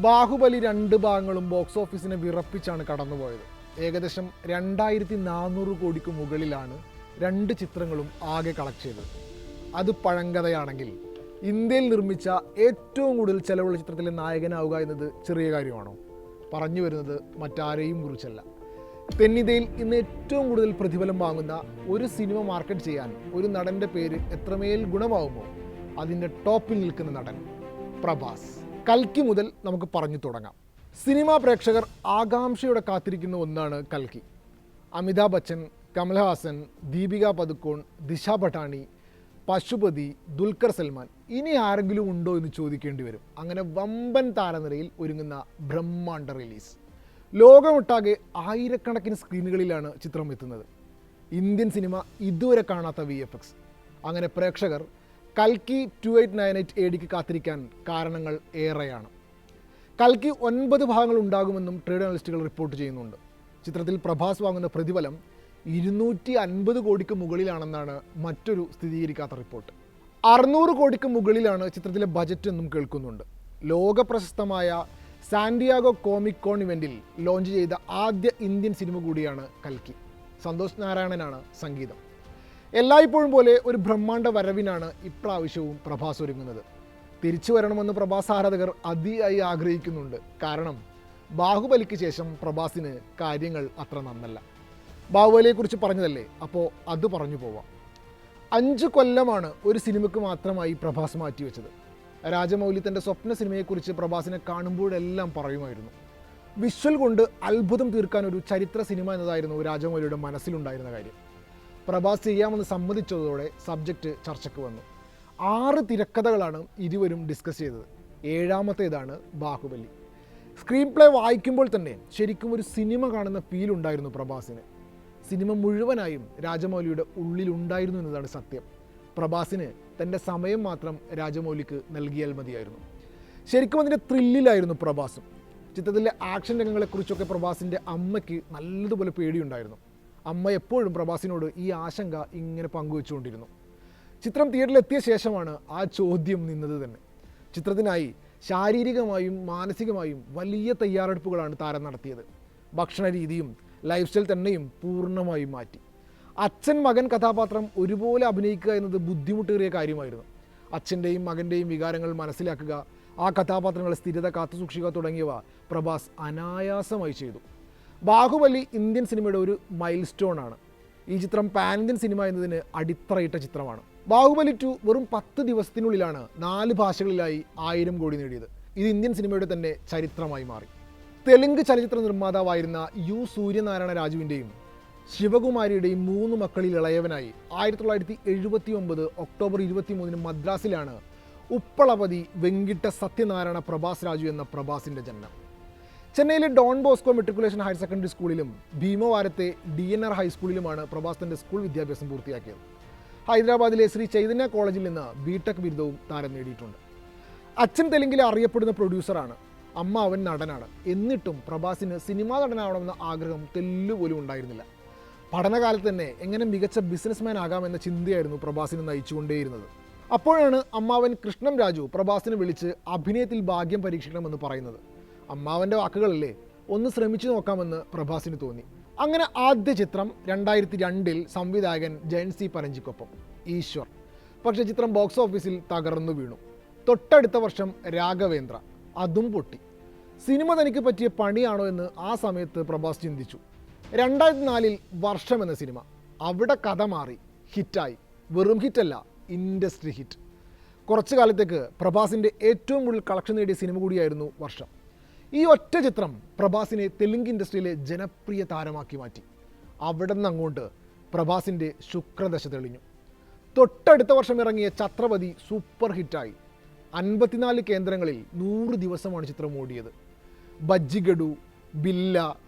ബാഹുബലി 2 ഭാഗങ്ങളും ബോക്സ് ഓഫീസിനെ വിറപ്പിച്ചാണ് കടന്നുപോയത്. ഏകദേശം 2400 കോടിക്ക് മുകളിലാണ് 2 ചിത്രങ്ങളും ആകെ കളക്ട് ചെയ്തത്. അത് പഴങ്കഥയാണെങ്കിൽ ഇന്ത്യയിൽ നിർമ്മിച്ച ഏറ്റവും കൂടുതൽ ചെലവുള്ള ചിത്രത്തിലെ നായകനാവുക എന്നത് ചെറിയ കാര്യമാണോ? പറഞ്ഞു വരുന്നത് മറ്റാരെയും കുറിച്ചല്ല. തെന്നിന്ത്യയിൽ ഇന്ന് ഏറ്റവും കൂടുതൽ പ്രതിഫലം വാങ്ങുന്ന ഒരു സിനിമ മാർക്കറ്റ് ചെയ്യാൻ ഒരു നടൻ്റെ പേര് എത്രമേൽ ഗുണമാവുമോ അതിൻ്റെ ടോപ്പിൽ നിൽക്കുന്ന നടൻ പ്രഭാസ്. കൽക്കി മുതൽ നമുക്ക് പറഞ്ഞു തുടങ്ങാം. സിനിമാ പ്രേക്ഷകർ ആകാംക്ഷയോടെ കാത്തിരിക്കുന്ന ഒന്നാണ് കൽക്കി. അമിതാഭ് ബച്ചൻ, കമൽഹാസൻ, ദീപിക പദുക്കോൺ, ദിശ പട്ടാണി, പശുപതി, ദുൽഖർ സൽമാൻ, ഇനി ആരെങ്കിലും ഉണ്ടോ എന്ന് ചോദിക്കേണ്ടി വരും. അങ്ങനെ വമ്പൻ താരനിരയിൽ ഒരുങ്ങുന്ന ബ്രഹ്മാണ്ഡ റിലീസ്. ലോകമൊട്ടാകെ ആയിരക്കണക്കിന് സ്ക്രീനുകളിലാണ് ചിത്രം എത്തുന്നത്. ഇന്ത്യൻ സിനിമ ഇതുവരെ കാണാത്ത VFX. അങ്ങനെ പ്രേക്ഷകർ കൽക്കി 2898 ADക്ക് കാത്തിരിക്കാൻ കാരണങ്ങൾ ഏറെയാണ്. കൽക്കി 9 ഭാഗങ്ങൾ ഉണ്ടാകുമെന്നും ട്രേഡ് അനലിസ്റ്റുകൾ റിപ്പോർട്ട് ചെയ്യുന്നുണ്ട്. ചിത്രത്തിൽ പ്രഭാസ് വാങ്ങുന്ന പ്രതിഫലം 250 കോടിക്ക് മുകളിലാണെന്നാണ് മറ്റൊരു സ്ഥിരീകരിക്കാത്ത റിപ്പോർട്ട്. 600 കോടിക്ക് മുകളിലാണ് ചിത്രത്തിലെ ബജറ്റ് എന്നും കേൾക്കുന്നുണ്ട്. ലോകപ്രശസ്തമായ സാന്റിയാഗോ കോമിക് കോൺ ഇവൻറ്റിൽ ലോഞ്ച് ചെയ്ത ആദ്യ ഇന്ത്യൻ സിനിമ കൂടിയാണ് കൽക്കി. സന്തോഷ് നാരായണനാണ് സംഗീതം. എല്ലായ്പ്പോഴും പോലെ ഒരു ബ്രഹ്മാണ്ഡ വരവിനാണ് ഇപ്രാവശ്യവും പ്രഭാസ് ഒരുങ്ങുന്നത്. തിരിച്ചു വരണമെന്ന് പ്രഭാസ് ആരാധകർ അതിയായി ആഗ്രഹിക്കുന്നുണ്ട്. കാരണം ബാഹുബലിക്ക് ശേഷം പ്രഭാസിന് കാര്യങ്ങൾ അത്ര നന്നല്ല. ബാഹുബലിയെക്കുറിച്ച് പറഞ്ഞതല്ലേ, അപ്പോൾ അത് പറഞ്ഞു പോവാം. 5 കൊല്ലമാണ് ഒരു സിനിമയ്ക്ക് മാത്രമായി പ്രഭാസ് മാറ്റിവെച്ചത്. രാജമൗലി തൻ്റെ സ്വപ്ന സിനിമയെക്കുറിച്ച് പ്രഭാസിനെ കാണുമ്പോഴെല്ലാം പറയുമായിരുന്നു. വിഷ്വൽ കൊണ്ട് അത്ഭുതം തീർക്കാൻ ഒരു ചരിത്ര സിനിമ എന്നതായിരുന്നു രാജമൗലിയുടെ മനസ്സിലുണ്ടായിരുന്ന കാര്യം. പ്രഭാസ് ചെയ്യാമെന്ന് സമ്മതിച്ചതോടെ സബ്ജക്റ്റ് ചർച്ചയ്ക്ക് വന്നു. 6 തിരക്കഥകളാണ് ഇരുവരും ഡിസ്കസ് ചെയ്തത്. 7ാമത്തേതാണ് ബാഹുബലി. സ്ക്രീൻ പ്ലേ വായിക്കുമ്പോൾ തന്നെ ശരിക്കും ഒരു സിനിമ കാണുന്ന ഫീൽ ഉണ്ടായിരുന്നു പ്രഭാസിന്. സിനിമ മുഴുവനായും രാജമൗലിയുടെ ഉള്ളിലുണ്ടായിരുന്നു എന്നതാണ് സത്യം. പ്രഭാസിന് തൻ്റെ സമയം മാത്രം രാജമൗലിക്ക് നൽകിയാൽ മതിയായിരുന്നു. ശരിക്കും അതിൻ്റെ ത്രില്ലിലായിരുന്നു പ്രഭാസും. ചിത്രത്തിലെ ആക്ഷൻ രംഗങ്ങളെക്കുറിച്ചൊക്കെ പ്രഭാസിൻ്റെ അമ്മയ്ക്ക് നല്ലതുപോലെ പേടിയുണ്ടായിരുന്നു. അമ്മ എപ്പോഴും പ്രഭാസിനോട് ഈ ആശങ്ക ഇങ്ങനെ പങ്കുവെച്ചുകൊണ്ടിരുന്നു. ചിത്രം തിയേറ്ററിലെത്തിയ ശേഷമാണ് ആ ചോദ്യം നിന്നത് തന്നെ. ചിത്രത്തിനായി ശാരീരികമായും മാനസികമായും വലിയ തയ്യാറെടുപ്പുകളാണ് താരം നടത്തിയത്. ഭക്ഷണ രീതിയും ലൈഫ് സ്റ്റൈൽ തന്നെയും പൂർണ്ണമായും മാറ്റി. അച്ഛൻ മകൻ കഥാപാത്രം ഒരുപോലെ അഭിനയിക്കുക എന്നത് ബുദ്ധിമുട്ടേറിയ കാര്യമായിരുന്നു. അച്ഛൻ്റെയും മകൻ്റെയും വികാരങ്ങൾ മനസ്സിലാക്കുക, ആ കഥാപാത്രങ്ങളെ സ്ഥിരത കാത്തുസൂക്ഷിക്കുക തുടങ്ങിയവ പ്രഭാസ് അനായാസമായി ചെയ്തു. ബാഹുബലി ഇന്ത്യൻ സിനിമയുടെ ഒരു മൈൽ സ്റ്റോൺ ആണ്. ഈ ചിത്രം പാൻ ഇന്ത്യൻ സിനിമ എന്നതിന് അടിത്തറയിട്ട ചിത്രമാണ്. ബാഹുബലി 2 വെറും 10 ദിവസത്തിനുള്ളിലാണ് 4 ഭാഷകളിലായി 1000 കോടി നേടിയത്. ഇത് ഇന്ത്യൻ സിനിമയുടെ തന്നെ ചരിത്രമായി മാറി. തെലുങ്ക് ചലച്ചിത്ര നിർമ്മാതാവായിരുന്ന U സൂര്യനാരായണ രാജുവിൻ്റെയും ശിവകുമാരിയുടെയും 3 മക്കളിൽ ഇളയവനായി 1979 ഒക്ടോബർ 23 മദ്രാസിലാണ് ഉപ്പളപതി വെങ്കിട്ട സത്യനാരായണ പ്രഭാസ് രാജു എന്ന പ്രഭാസിൻ്റെ ജനനം. ചെന്നൈയിലെ Don Bosco matriculation higher secondary സ്കൂളിലും ഭീമവാരത്തെ DNR ഹൈസ്കൂളിലുമാണ് പ്രഭാസ് തൻ്റെ സ്കൂൾ വിദ്യാഭ്യാസം പൂർത്തിയാക്കിയത്. ഹൈദരാബാദിലെ ശ്രീ ചൈതന്യ കോളേജിൽ നിന്ന് BTech ബിരുദവും താരം നേടിയിട്ടുണ്ട്. അച്ഛൻ തെലുങ്കിലെ അറിയപ്പെടുന്ന പ്രൊഡ്യൂസറാണ്, അമ്മ അവൻ നടനാണ്. എന്നിട്ടും പ്രഭാസിന് സിനിമാ നടനാവണമെന്ന ആഗ്രഹം തെല്ലുപോലും ഉണ്ടായിരുന്നില്ല. പഠനകാലത്ത് തന്നെ എങ്ങനെ മികച്ച ബിസിനസ്മാൻ ആകാമെന്ന ചിന്തയായിരുന്നു പ്രഭാസിനെ നയിച്ചുകൊണ്ടേയിരുന്നത്. അപ്പോഴാണ് അമ്മാവൻ കൃഷ്ണം രാജു പ്രഭാസിനെ വിളിച്ച് അഭിനയത്തിൽ ഭാഗ്യം പരീക്ഷിക്കണമെന്ന് പറയുന്നത്. അമ്മാവൻ്റെ വാക്കുകളല്ലേ, ഒന്ന് ശ്രമിച്ചു നോക്കാമെന്ന് പ്രഭാസിന് തോന്നി. അങ്ങനെ ആദ്യ ചിത്രം 2002 സംവിധായകൻ ജയൻ C പരഞ്ചിക്കൊപ്പം ഈശ്വർ. പക്ഷേ ചിത്രം ബോക്സ് ഓഫീസിൽ തകർന്നു വീണു. തൊട്ടടുത്ത വർഷം രാഘവേന്ദ്ര, അതും പൊട്ടി. സിനിമ തനിക്ക് പറ്റിയ പണിയാണോ എന്ന് ആ സമയത്ത് പ്രഭാസ് ചിന്തിച്ചു. 2004 വർഷം എന്ന സിനിമ, അവിടെ കഥ മാറി, ഹിറ്റായി. വെറും ഹിറ്റല്ല, ഇൻഡസ്ട്രി ഹിറ്റ്. കുറച്ചു കാലത്തേക്ക് പ്രഭാസിൻ്റെ ഏറ്റവും കൂടുതൽ കളക്ഷൻ നേടിയ സിനിമ കൂടിയായിരുന്നു വർഷം. ഈ ഒറ്റ ചിത്രം പ്രഭാസിനെ തെലുങ്ക് ഇൻഡസ്ട്രിയിലെ ജനപ്രിയ താരമാക്കി മാറ്റി. അവിടെ നിന്ന് അങ്ങോട്ട് പ്രഭാസിൻ്റെ ശുക്രദശ തെളിഞ്ഞു. തൊട്ടടുത്ത വർഷം ഇറങ്ങിയ ഛത്രപതി സൂപ്പർ ഹിറ്റായി. 54 കേന്ദ്രങ്ങളിൽ 100 ദിവസമാണ് ചിത്രം ഓടിയത്. ബജ്ജിഗഡു, ബില്ല,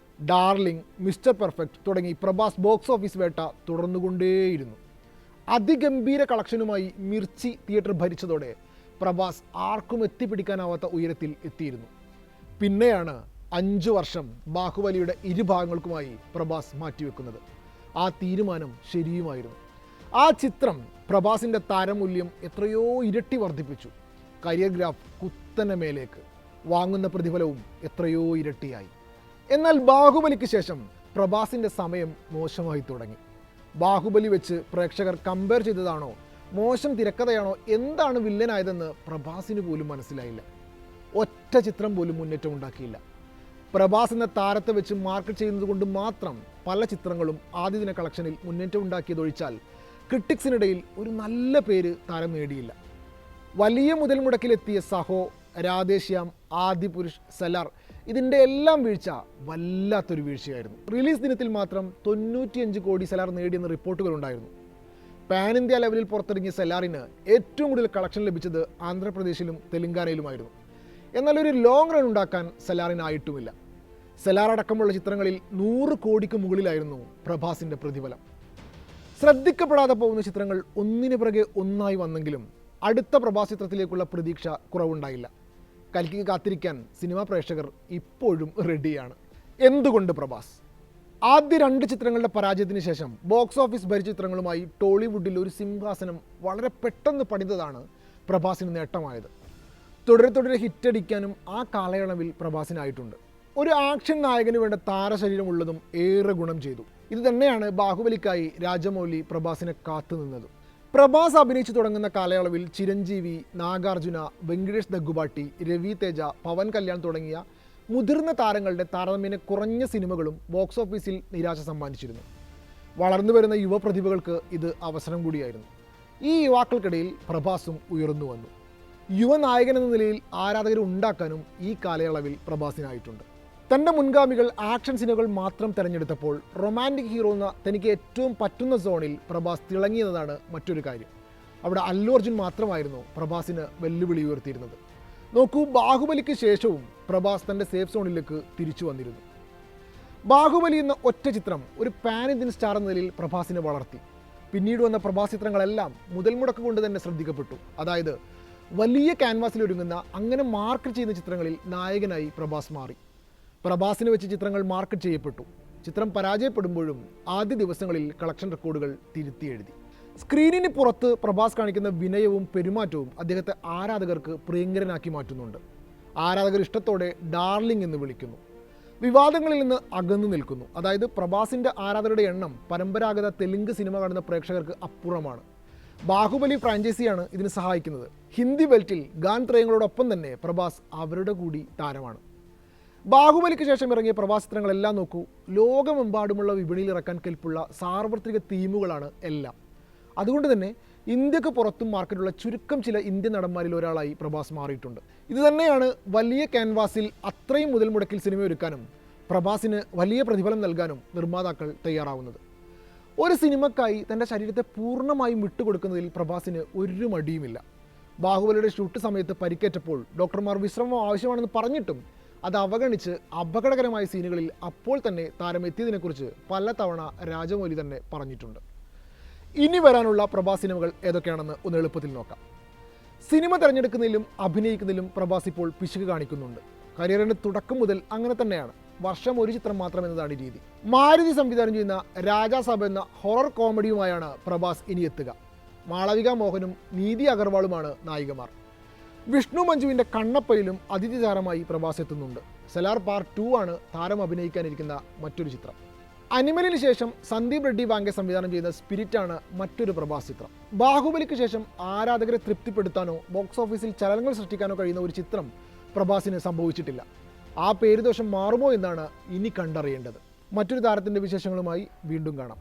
ഡാർലിംഗ്, മിസ്റ്റർ പെർഫെക്റ്റ് തുടങ്ങി പ്രഭാസ് ബോക്സ് ഓഫീസ് വേട്ട തുടർന്നുകൊണ്ടേയിരുന്നു. അതിഗംഭീര കളക്ഷനുമായി മിർച്ചി തിയേറ്റർ ഭരിച്ചതോടെ പ്രഭാസ് ആർക്കും എത്തിപ്പിടിക്കാനാവാത്ത ഉയരത്തിൽ എത്തിയിരുന്നു. പിന്നെയാണ് 5 വർഷം ബാഹുബലിയുടെ 2 ഭാഗങ്ങൾക്കുമായി പ്രഭാസ് മാറ്റിവെക്കുന്നത്. ആ തീരുമാനം ശരിയുമായിരുന്നു. ആ ചിത്രം പ്രഭാസിൻ്റെ താരമൂല്യം എത്രയോ ഇരട്ടി വർദ്ധിപ്പിച്ചു. കരിയർ ഗ്രാഫ് കുത്തനെ മേലേക്ക്. വാങ്ങുന്ന പ്രതിഫലവും എത്രയോ ഇരട്ടിയായി. എന്നാൽ ബാഹുബലിക്ക് ശേഷം പ്രഭാസിൻ്റെ സമയം മോശമായി തുടങ്ങി. ബാഹുബലി വെച്ച് പ്രേക്ഷകർ കമ്പയർ ചെയ്തതാണോ, മോശം തിരക്കഥയാണോ, എന്താണ് വില്ലനായതെന്ന് പ്രഭാസിന് പോലും മനസ്സിലായില്ല. ഒറ്റ ചിത്രം പോലും മുന്നേറ്റം ഉണ്ടാക്കിയില്ല. പ്രഭാസ് എന്ന താരത്തെ വെച്ച് മാർക്കറ്റ് ചെയ്യുന്നത് കൊണ്ട് മാത്രം പല ചിത്രങ്ങളും ആദ്യ ദിന കളക്ഷനിൽ മുന്നേറ്റം ഉണ്ടാക്കിയതൊഴിച്ചാൽ ക്രിട്ടിക്സിനിടയിൽ ഒരു നല്ല പേര് താരം നേടിയില്ല. വലിയ മുതൽ മുടക്കിലെത്തിയ സഹോ, രാധേശ്യാം, ആദിപുരുഷ്, സലാർ, ഇതിൻ്റെ എല്ലാം വീഴ്ച വല്ലാത്തൊരു വീഴ്ചയായിരുന്നു. റിലീസ് ദിനത്തിൽ മാത്രം 95 കോടി സലാർ നേടിയെന്ന് റിപ്പോർട്ടുകളുണ്ടായിരുന്നു. പാൻ ഇന്ത്യ ലെവലിൽ പുറത്തിറങ്ങിയ സലാറിന് ഏറ്റവും കൂടുതൽ കളക്ഷൻ ലഭിച്ചത് ആന്ധ്രാപ്രദേശിലും തെലങ്കാനയിലുമായിരുന്നു. എന്നാൽ ഒരു ലോങ് റൺ ഉണ്ടാക്കാൻ സലാറിനായിട്ടുമില്ല. സലാർ അടക്കമുള്ള ചിത്രങ്ങളിൽ 100 കോടിക്ക് മുകളിലായിരുന്നു പ്രഭാസിൻ്റെ പ്രതിഫലം. ശ്രദ്ധിക്കപ്പെടാതെ പോകുന്ന ചിത്രങ്ങൾ ഒന്നിനു പിറകെ ഒന്നായി വന്നെങ്കിലും അടുത്ത പ്രഭാസ് ചിത്രത്തിലേക്കുള്ള പ്രതീക്ഷ കുറവുണ്ടായില്ല. കൽക്കിക്ക് കാത്തിരിക്കാൻ സിനിമാ പ്രേക്ഷകർ ഇപ്പോഴും റെഡിയാണ്. എന്തുകൊണ്ട് പ്രഭാസ്? ആദ്യ 2 ചിത്രങ്ങളുടെ പരാജയത്തിന് ശേഷം ബോക്സ് ഓഫീസ് ഭരിച്ച ചിത്രങ്ങളുമായി ടോളിവുഡിൽ ഒരു സിംഹാസനം വളരെ പെട്ടെന്ന് പണിതതാണ് പ്രഭാസിന് നേട്ടമായത്. തുടരെ ഹിറ്റടിക്കാനും ആ കാലയളവിൽ പ്രഭാസിനായിട്ടുണ്ട്. ഒരു ആക്ഷൻ നായകന് വേണ്ട താരശരീരമുള്ളതും ഏറെ ഗുണം ചെയ്തു. ഇത് തന്നെയാണ് ബാഹുബലിക്കായി രാജമൗലി പ്രഭാസിനെ കാത്തുനിന്നത്. പ്രഭാസ് അഭിനയിച്ചു തുടങ്ങുന്ന കാലയളവിൽ ചിരഞ്ജീവി, നാഗാർജുന, വെങ്കടേഷ് ദഗ്ഗുബാട്ടി, രവി തേജ, പവൻ കല്യാൺ തുടങ്ങിയ മുതിർന്ന താരങ്ങളുടെ താരതമ്യേന കുറഞ്ഞ സിനിമകളും ബോക്സ് ഓഫീസിൽ നിരാശ സമ്മാനിച്ചിരുന്നു. വളർന്നു വരുന്ന യുവപ്രതിഭകൾക്ക് ഇത് അവസരം കൂടിയായിരുന്നു. ഈ യുവാക്കൾക്കിടയിൽ പ്രഭാസും ഉയർന്നു വന്നു. യുവനായകൻ എന്ന നിലയിൽ ആരാധകരെ ഉണ്ടാക്കാനും ഈ കാലയളവിൽ പ്രഭാസിനായിട്ടുണ്ട്. തൻ്റെ മുൻഗാമികൾ ആക്ഷൻ സിനിമകൾ മാത്രം തിരഞ്ഞെടുത്തപ്പോൾ റൊമാൻറ്റിക് ഹീറോ എന്ന തനിക്ക് ഏറ്റവും പറ്റുന്ന സോണിൽ പ്രഭാസ് തിളങ്ങിയതാണ് മറ്റൊരു കാര്യം. അവിടെ അല്ലു അർജുൻ മാത്രമായിരുന്നു പ്രഭാസിന് വെല്ലുവിളി ഉയർത്തിയിരുന്നത്. നോക്കൂ, ബാഹുബലിക്ക് ശേഷവും പ്രഭാസ് തൻ്റെ സേഫ് സോണിലേക്ക് തിരിച്ചു വന്നിരുന്നു. ബാഹുബലി എന്ന ഒറ്റ ചിത്രം ഒരു പാൻ ഇന്ത്യൻ സ്റ്റാർ എന്ന നിലയിൽ പ്രഭാസിനെ വളർത്തി. പിന്നീട് വന്ന പ്രഭാസ് ചിത്രങ്ങളെല്ലാം മുതൽ മുടക്ക് കൊണ്ട് തന്നെ ശ്രദ്ധിക്കപ്പെട്ടു. അതായത് വലിയ ക്യാൻവാസിൽ ഒരുങ്ങുന്ന, അങ്ങനെ മാർക്കറ്റ് ചെയ്യുന്ന ചിത്രങ്ങളിൽ നായകനായി പ്രഭാസ് മാറി. പ്രഭാസിനെ വെച്ച് ചിത്രങ്ങൾ മാർക്കറ്റ് ചെയ്യപ്പെട്ടു. ചിത്രം പരാജയപ്പെടുമ്പോഴും ആദ്യ ദിവസങ്ങളിൽ കളക്ഷൻ റെക്കോർഡുകൾ തിരുത്തി എഴുതി. സ്ക്രീനിന് പുറത്ത് പ്രഭാസ് കാണിക്കുന്ന വിനയവും പെരുമാറ്റവും അദ്ദേഹത്തെ ആരാധകർക്ക് പ്രിയങ്കരനാക്കി മാറ്റുന്നുണ്ട്. ആരാധകർ ഇഷ്ടത്തോടെ ഡാർലിംഗ് എന്ന് വിളിക്കുന്നു. വിവാദങ്ങളിൽ നിന്ന് അകന്നു നിൽക്കുന്നു. അതായത് പ്രഭാസിൻ്റെ ആരാധകരുടെ എണ്ണം പരമ്പരാഗത തെലുങ്ക് സിനിമ കാണുന്ന പ്രേക്ഷകർക്ക് അപ്പുറമാണ്. ബാഹുബലി ഫ്രാഞ്ചൈസിയാണ് ഇതിന് സഹായിക്കുന്നത്. ഹിന്ദി ബെൽറ്റിൽ ഗാൻ ത്രയങ്ങളോടൊപ്പം തന്നെ പ്രഭാസ് അവരുടെ കൂടി താരമാണ്. ബാഹുബലിക്ക് ശേഷം ഇറങ്ങിയ പ്രഭാസ് ചിത്രങ്ങളെല്ലാം നോക്കൂ, ലോകമെമ്പാടുമുള്ള വിപണിയിൽ ഇറക്കാൻ കെൽപ്പുള്ള സാർവത്രിക തീമുകളാണ് എല്ലാം. അതുകൊണ്ട് തന്നെ ഇന്ത്യക്ക് പുറത്തും മാർക്കറ്റുള്ള ചുരുക്കം ചില ഇന്ത്യൻ നടന്മാരിൽ ഒരാളായി പ്രഭാസ് മാറിയിട്ടുണ്ട്. ഇത് തന്നെയാണ് വലിയ ക്യാൻവാസിൽ അത്രയും മുതൽ മുടക്കിൽ സിനിമ ഒരുക്കാനും പ്രഭാസിന് വലിയ പ്രതിഫലം നൽകാനും നിർമ്മാതാക്കൾ തയ്യാറാവുന്നത്. ഒരു സിനിമക്കായി തൻ്റെ ശരീരത്തെ പൂർണ്ണമായും വിട്ടുകൊടുക്കുന്നതിൽ പ്രഭാസിന് ഒരു മടിയുമില്ല. ബാഹുബലിയുടെ ഷൂട്ട് സമയത്ത് പരിക്കേറ്റപ്പോൾ ഡോക്ടർമാർ വിശ്രമം ആവശ്യമാണെന്ന് പറഞ്ഞിട്ടും അത് അവഗണിച്ച് അപകടകരമായ സീനുകളിൽ അപ്പോൾ തന്നെ താരം എത്തിയതിനെക്കുറിച്ച് പലതവണ രാജമൗലി തന്നെ പറഞ്ഞിട്ടുണ്ട്. ഇനി വരാനുള്ള പ്രഭാസ് സിനിമകൾ ഏതൊക്കെയാണെന്ന് ഒന്ന് എളുപ്പത്തിൽ നോക്കാം. സിനിമ തിരഞ്ഞെടുക്കുന്നതിലും അഭിനയിക്കുന്നതിലും പ്രഭാസ് ഇപ്പോൾ പിശുക്ക് കാണിക്കുന്നുണ്ട്. കരിയറിൻ്റെ തുടക്കം മുതൽ അങ്ങനെ തന്നെയാണ്. വർഷം ഒരു ചിത്രം മാത്രം എന്നതാണ് രീതി. മാരുതി സംവിധാനം ചെയ്യുന്ന രാജാസാബ് എന്ന ഹൊറർ കോമഡിയുമായാണ് പ്രഭാസ് ഇനി എത്തുക. മാളവിക മോഹനും നീതി അഗർവാളുമാണ് നായികമാർ. വിഷ്ണു മഞ്ജുവിൻ്റെ കണ്ണപ്പയിലും അതിഥി താരമായി പ്രഭാസ് എത്തുന്നുണ്ട്. സലാർ പാർട്ട് 2 ആണ് താരം അഭിനയിക്കാനിരിക്കുന്ന മറ്റൊരു ചിത്രം. അനിമലിന് ശേഷം സന്ദീപ് റെഡ്ഡി വാങ്കെ സംവിധാനം ചെയ്യുന്ന സ്പിരിറ്റാണ് മറ്റൊരു പ്രഭാസ് ചിത്രം. ബാഹുബലിക്ക് ശേഷം ആരാധകരെ തൃപ്തിപ്പെടുത്താനോ ബോക്സ് ഓഫീസിൽ ചലനങ്ങൾ സൃഷ്ടിക്കാനോ കഴിയുന്ന ഒരു ചിത്രം പ്രഭാസിന് സംഭവിച്ചിട്ടില്ല. ആ പേരുദോഷം മാറുമോ എന്നാണ് ഇനി കണ്ടറിയേണ്ടത്. മറ്റൊരു താരത്തിൻ്റെ വിശേഷങ്ങളുമായി വീണ്ടും കാണാം.